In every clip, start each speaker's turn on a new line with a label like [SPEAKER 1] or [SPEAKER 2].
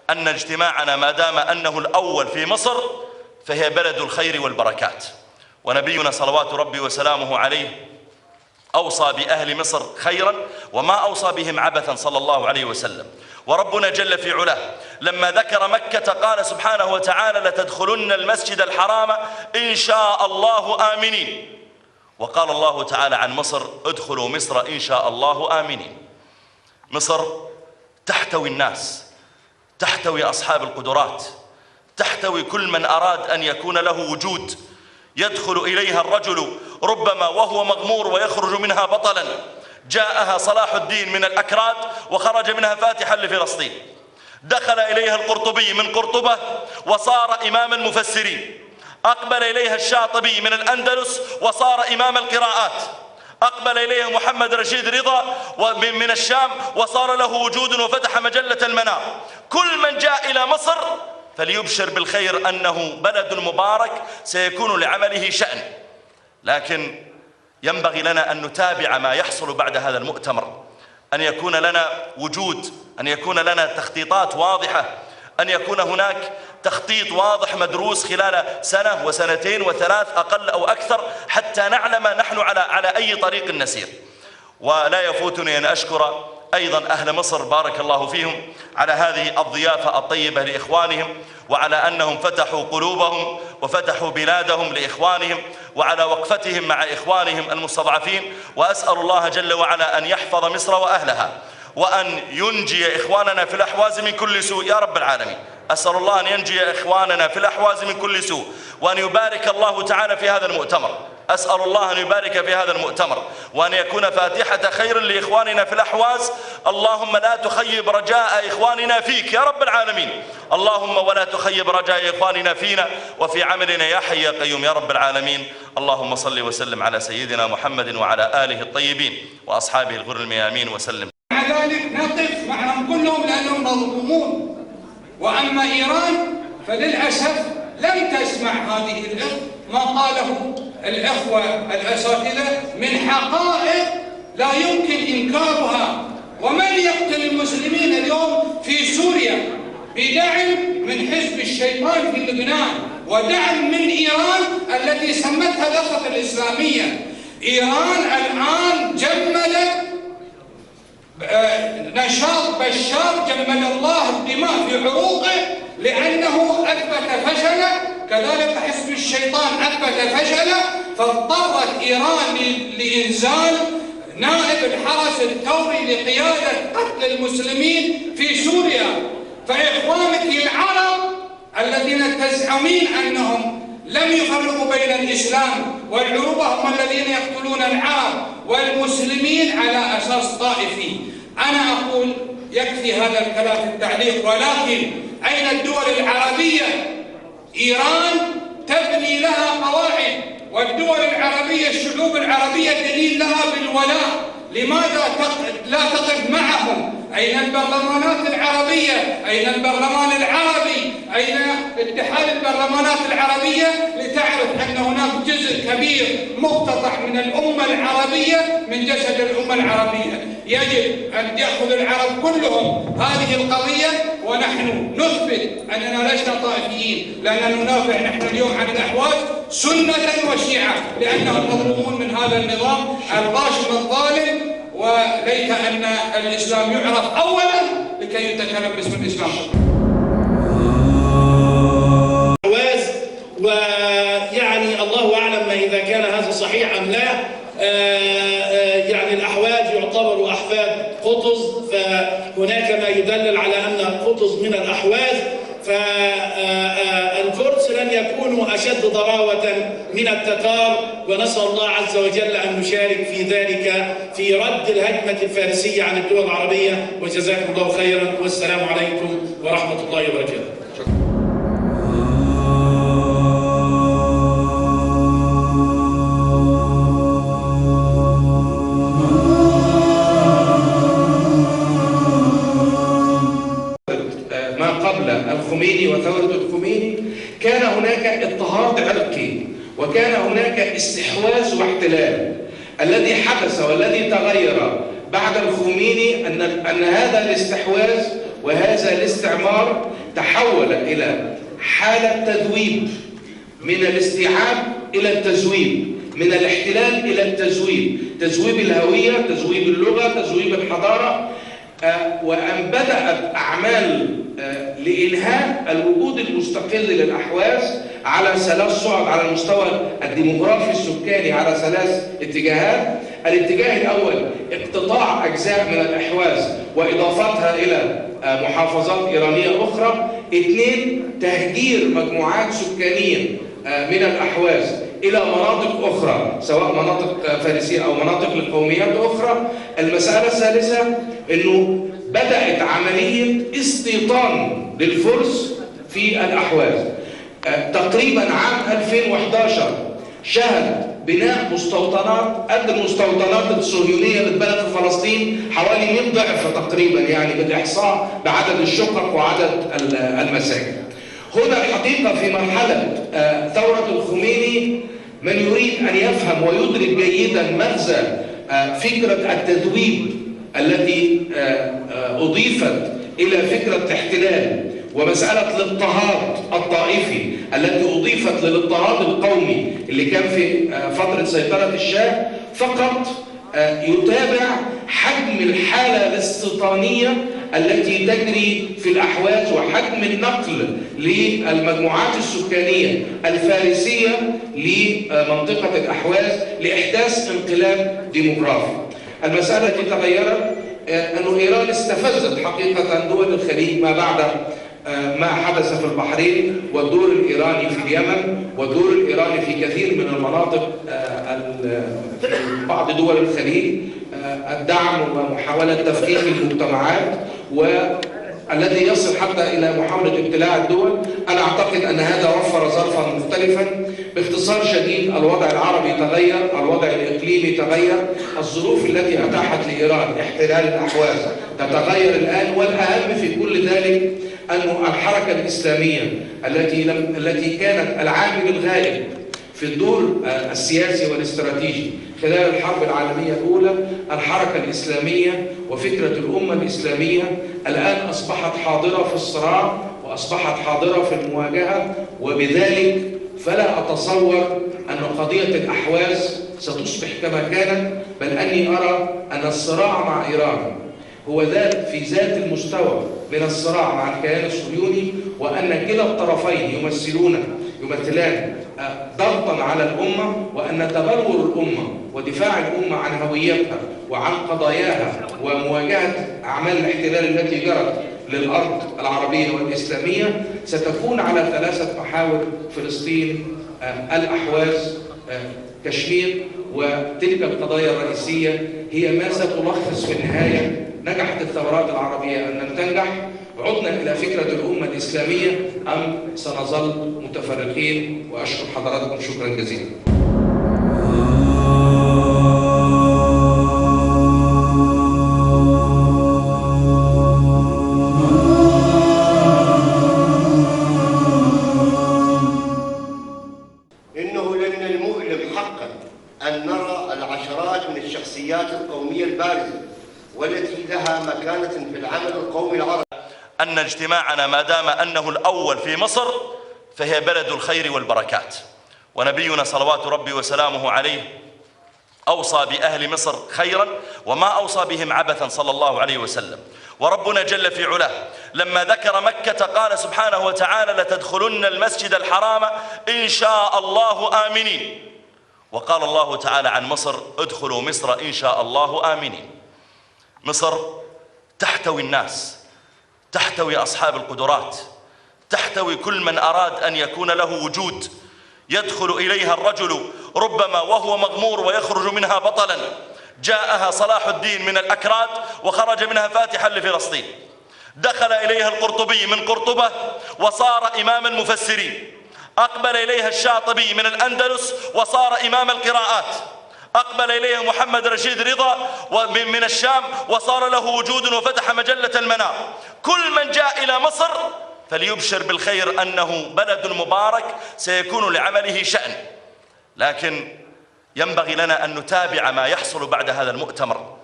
[SPEAKER 1] أن اجتماعنا ما دام أنه الأول في مصر فهي بلد الخير والبركات، ونبينا صلوات ربي وسلامه عليه أوصى بأهل مصر خيرا وما أوصى بهم عبثا صلى الله عليه وسلم. وربنا جل في علاه لما ذكر مكة قال سبحانه وتعالى: لتدخلن المسجد الحرام إن شاء الله آمنين. وقال الله تعالى عن مصر: ادخلوا مصر إن شاء الله آمنين. مصر تحتوي الناس، تحتوي أصحاب القدرات، تحتوي كل من أراد أن يكون له وجود. يدخل إليها الرجل ربما وهو مغمور ويخرج منها بطلا. جاءها صلاح الدين من الأكراد وخرج منها فاتحا لفلسطين. دخل إليها القرطبي من قرطبة وصار إمام المفسرين. أقبل إليها الشاطبي من الأندلس وصار إمام القراءات. أقبل إليها محمد رشيد رضا من الشام وصار له وجود وفتح مجلة المنار. كل من جاء إلى مصر فليبشر بالخير أنه بلد مبارك سيكون لعمله شأن. لكن ينبغي لنا أن نتابع ما يحصل بعد هذا المؤتمر، أن يكون لنا وجود، أن يكون لنا تخطيطات واضحة، أن يكون هناك تخطيط واضح مدروس خلال سنة وسنتين وثلاث أقل أو أكثر حتى نعلم نحن على أي طريق نسير. ولا يفوتني أن أشكر أيضا أهل مصر بارك الله فيهم على هذه الضيافة الطيبة لإخوانهم، وعلى أنهم فتحوا قلوبهم وفتحوا بلادهم لإخوانهم، وعلى وقفتهم مع إخوانهم المستضعفين. وأسأل الله جل وعلا أن يحفظ مصر وأهلها، وأن ينجي إخواننا في الأحواز من كل سوء يا رب العالمين. أسأل الله أن ينجي إخواننا في الأحواز من كل سوء، وأن يبارك الله تعالى في هذا المؤتمر. أسأل الله أن يبارك في هذا المؤتمر، وأن يكون فاتحة خير لإخواننا في الأحواز. اللهم لا تخيب رجاء إخواننا فيك يا رب العالمين. اللهم ولا تخيب رجاء إخواننا فينا وفي عملنا يا حي يا قيوم يا رب العالمين. اللهم صل وسلم على سيدنا محمد وعلى آله الطيبين وأصحابه الغر الميامين وسلم.
[SPEAKER 2] مع ذلك نقف معهم كلهم لأنهم مظلومون. وأما إيران فللأسف لم تسمع هذه ما قاله الأخوة الأساتذة من حقائق لا يمكن إنكارها. ومن يقتل المسلمين اليوم في سوريا بدعم من حزب الشيطان في لبنان ودعم من إيران التي سمتها الأخوة الإسلامية. إيران الآن جملت نشاط بشار، جمل الله الدماء في عروقه لأنه أثبت فشله، كذلك حزب الشيطان أثبت فشله، فاضطرت إيران لإنزال نائب الحرس الثوري لقيادة قتل المسلمين في سوريا. فإخوانك العرب الذين تزعمين أنهم لم يفرقوا بين الإسلام والعروبة هم الذين يقتلون العرب والمسلمين على أساس طائفي. أنا أقول يكفي هذا الكلام في التعليق، ولكن أين الدول العربية؟ إيران تبني لها قواعد، والدول العربية الشعوب العربية دليل لها بالولاء. لماذا لا تقف معهم؟ أين البرلمانات العربية؟ أين البرلمان العربي؟ أين اتحاد البرلمانات العربية؟ لتعرف أن هناك جزء كبير مقتطع من الأمة العربية من جسد الأمة العربية. يجب أن يأخذ العرب كلهم هذه القضية، ونحن نثبت أننا لسنا طائفيين، لأننا ندافع نحن اليوم عن الأحواز سنة وشيعة، لأنهم مظلومون من هذا النظام الغاشم الظالم. وليت أن الإسلام يعرف أولا لكي يتكلم باسم الإسلام.
[SPEAKER 3] ويعني الله أعلم إذا كان هذا صحيح أم لا. يعني الأحواز يعتبروا أحفاد قطز، فهناك ما يدلل على أن قطز من الأحواز، فالفرس لن يكونوا أشد ضراوة من التتار، ونسأل الله عز وجل أن نشارك في ذلك في رد الهجمة الفارسية عن الدول العربية. وجزاكم الله خيرا، والسلام عليكم ورحمة الله وبركاته.
[SPEAKER 4] الخميني وثورة الخميني كان هناك اضطهاد عرقي، وكان هناك استحواذ واحتلال. الذي حدث والذي تغير بعد الخميني أن هذا الاستحواذ وهذا الاستعمار تحول إلى حالة تذويب، من الاستيعاب إلى التذويب، من الاحتلال إلى التذويب، تذويب الهوية، تذويب اللغة، تذويب الحضارة، وأن بدأت أعمال لإنهاء الوجود المستقل للأحواز على ثلاث صعد على المستوى الديموغرافي السكاني، على ثلاث اتجاهات. الاتجاه الأول اقتطاع أجزاء من الأحواز وإضافتها إلى محافظات إيرانية أخرى. اثنين، تهجير مجموعات سكانية من الأحواز إلى مناطق أخرى، سواء مناطق فارسية أو مناطق لقوميات أخرى. المسألة الثالثة أنه بدأت عملية استيطان للفرس في الأحواز. تقريبا عام 2011 شهد بناء مستوطنات قد المستوطنات الصهيونية اللي اتبنت في فلسطين حوالي 100 ضعف تقريبا، يعني بالإحصاء بعدد الشقق وعدد المساكن. هنا الحقيقة في مرحلة ثورة الخميني من يريد أن يفهم ويدرك جيدا مغزى فكرة التذويب التي أضيفت إلى فكرة الاحتلال، ومسألة الاضطهاد الطائفي التي أضيفت للاضطهاد القومي اللي كان في فترة سيطرة الشاه، فقط يتابع حجم الحالة الاستيطانية التي تجري في الأحواز وحجم النقل للمجموعات السكانية الفارسية لمنطقة الأحواز لإحداث انقلاب ديموغرافي. المسألة التي تغيرت أن إيران استفزت حقيقة دول الخليج ما بعد ما حدث في البحرين، والدور الإيراني في اليمن، والدور الإيراني في كثير من المناطق بعض دول الخليج، الدعم ومحاولة تفكيك المجتمعات والذي يصل حتى إلى محاولة ابتلاع الدول. أنا أعتقد أن هذا وفر ظرفا مختلفا. باختصار شديد، الوضع العربي تغير، الوضع الإقليمي تغير، الظروف التي أتاحت لإيران احتلال الأحواز تتغير الآن، والأهم في كل ذلك أن الحركة الإسلامية التي كانت العامل الغائب في الدور السياسي والاستراتيجي خلال الحرب العالمية الأولى، الحركة الإسلامية وفكرة الأمة الإسلامية الآن أصبحت حاضرة في الصراع وأصبحت حاضرة في المواجهة. وبذلك فلا أتصور أن قضية الأحواز ستصبح كما كانت، بل أني أرى أن الصراع مع إيران هو في ذات المستوى من الصراع مع الكيان الصهيوني، وأن كلا الطرفين يمثلان ضغطا على الأمة، وأن تبلور الأمة ودفاع الأمة عن هويتها وعن قضاياها ومواجهة أعمال الاحتلال التي جرت للأرض العربية والإسلامية ستكون على ثلاثة محاور: فلسطين، الأحواز، كشمير. وتلك القضايا الرئيسية هي ما ستلخص في النهاية نجحت الثورات العربية أن تنجح، عدنا إلى فكرة الأمة الإسلامية أم سنظل متفرقين. وأشكر حضراتكم شكرا جزيلا.
[SPEAKER 5] إنه من المؤلم حقا أن نرى العشرات من الشخصيات القومية البارزة والتي لها مكانة في العمل القومي العربي
[SPEAKER 1] أن اجتماعنا ما دام أنه الأول في مصر فهي بلد الخير والبركات. ونبينا صلوات ربي وسلامه عليه أوصى بأهل مصر خيرا وما أوصى بهم عبثا صلى الله عليه وسلم. وربنا جل في علاه لما ذكر مكة قال سبحانه وتعالى: لتدخلن المسجد الحرام إن شاء الله آمنين. وقال الله تعالى عن مصر: ادخلوا مصر إن شاء الله آمنين. مصر تحتوي الناس، تحتوي أصحاب القدرات، تحتوي كل من أراد أن يكون له وجود. يدخل إليها الرجل ربما وهو مغمور ويخرج منها بطلا. جاءها صلاح الدين من الأكراد وخرج منها فاتحا لفلسطين. دخل إليها القرطبي من قرطبة وصار إمام المفسرين. أقبل إليها الشاطبي من الأندلس وصار إمام القراءات. أقبل إليها محمد رشيد رضا من الشام وصار له وجود وفتح مجلة المنار. كل من جاء إلى مصر فليبشر بالخير أنه بلد مبارك سيكون لعمله شأن. لكن ينبغي لنا أن نتابع ما يحصل بعد هذا المؤتمر،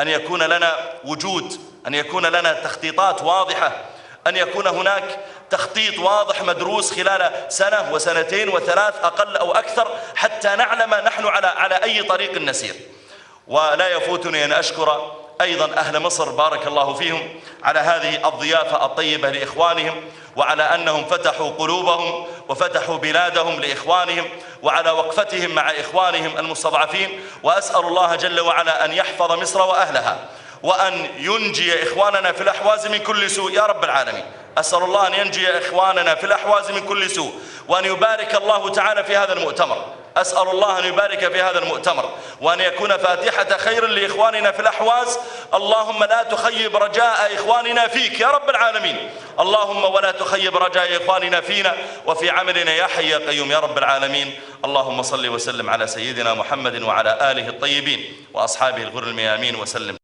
[SPEAKER 1] أن يكون لنا وجود، أن يكون لنا تخطيطات واضحة، أن يكون هناك تخطيط واضح مدروس خلال سنة وسنتين وثلاث أقل أو أكثر، حتى نعلم نحن على أي طريق نسير. ولا يفوتني أن أشكر أيضا أهل مصر بارك الله فيهم على هذه الضيافة الطيبة لإخوانهم، وعلى أنهم فتحوا قلوبهم وفتحوا بلادهم لإخوانهم، وعلى وقفتهم مع إخوانهم المستضعفين. وأسأل الله جل وعلا أن يحفظ مصر وأهلها، وأن ينجي إخواننا في الأحواز من كل سوء يا رب العالمين. أسأل الله أن ينجي إخواننا في الأحواز من كل سوء، وأن يبارك الله تعالى في هذا المؤتمر. أسأل الله أن يبارك في هذا المؤتمر، وأن يكون فاتحة خير لإخواننا في الأحواز. اللهم لا تخيب رجاء إخواننا فيك يا رب العالمين، اللهم ولا تخيب رجاء إخواننا فينا وفي عملنا يا حي يا قيوم يا رب العالمين. اللهم صل وسلم على سيدنا محمد وعلى آله الطيبين وأصحابه الغر الميامين وسلم.